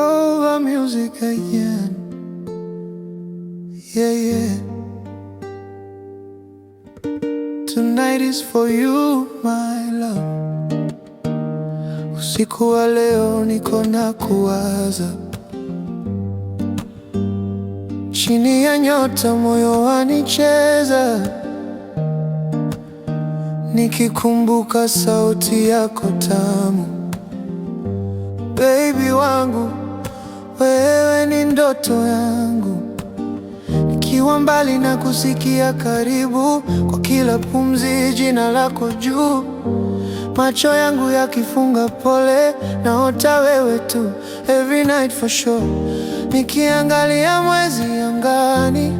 Clover music again. Yeah, yeah. Tonight is for you, my love. Usiku wa leo niko na kuwaza, chini ya nyota moyo wanicheza, nikikumbuka sauti yako tamu. Baby wangu, wewe ni ndoto yangu, nikiwa mbali na kusikia karibu, kwa kila pumzi jina lako juu. Macho yangu yakifunga pole, naota wewe tu, every night for sure. Nikiangalia mwezi angani,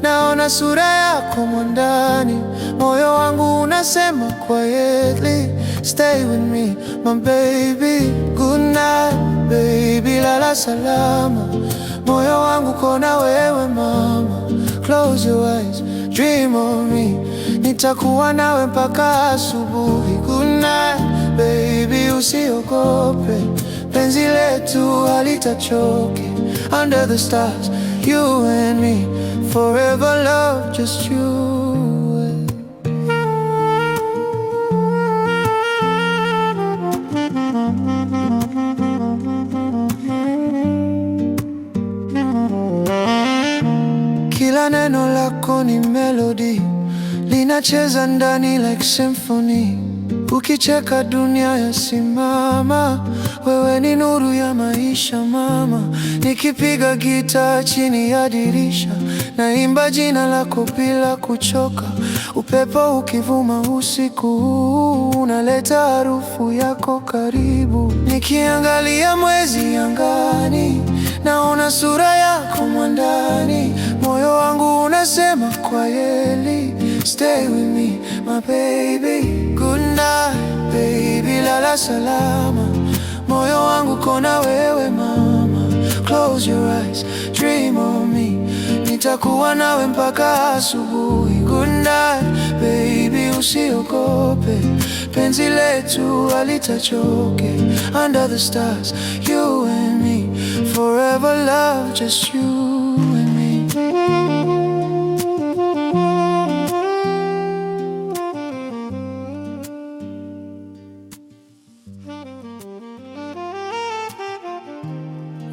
naona sura yako mwandani. Moyo wangu unasema quietly, stay with me my baby. Good night baby, lala salama. Moyo wangu kona wewe mama. Close your eyes, dream of me. Nitakuwa nawe mpaka asubuhi. Good night baby, usiogope, penzi letu halitachoke. Under the stars, you and me, forever love, just you. Kila neno lako ni melody, linacheza ndani like symphony. Ukicheka dunia yasimama, wewe ni nuru ya maisha mama. Nikipiga gitaa chini ya dirisha, naimba jina lako bila kuchoka. Upepo ukivuma usiku huu, unaleta harufu yako karibu. Nikiangalia mwezi angani, naona sura yako mwandani. Moyo wangu unasema kwaheri, stay with me my baby. Good night baby, lala salama. Moyo wangu kona wewe mama. Close your eyes, dream of me. Nitakuwa nawe mpaka asubuhi. Good night baby, usiogope, penzi letu halitachoke. Under the stars, you and me, forever love, just you and me.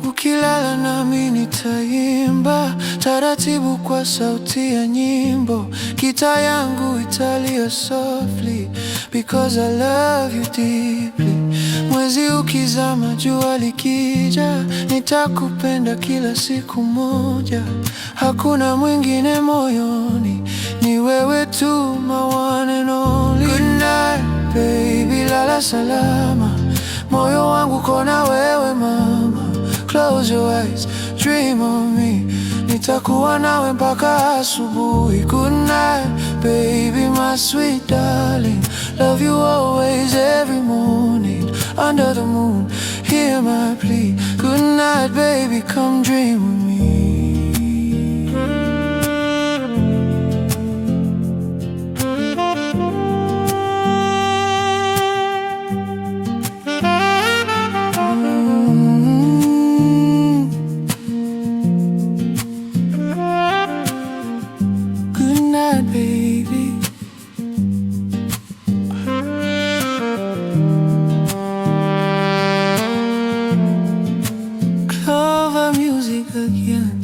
Ukilala nami nitaimba taratibu kwa sauti ya nyimbo. Gitaa yangu italia softly, because I love you deeply. Mwezi ukizama, jua likija, nitakupenda kila siku moja. Hakuna mwingine moyoni, ni wewe tu, my one and only. Good night baby, lala salama. Moyo wangu kona wewe mama. Close your eyes, dream of me. Nitakuwa nawe mpaka asubuhi. Good night baby, my sweet darling. Love you always, every morning. Under the moon, hear my plea. Good night baby, come dream with me. Baby, Clover music again.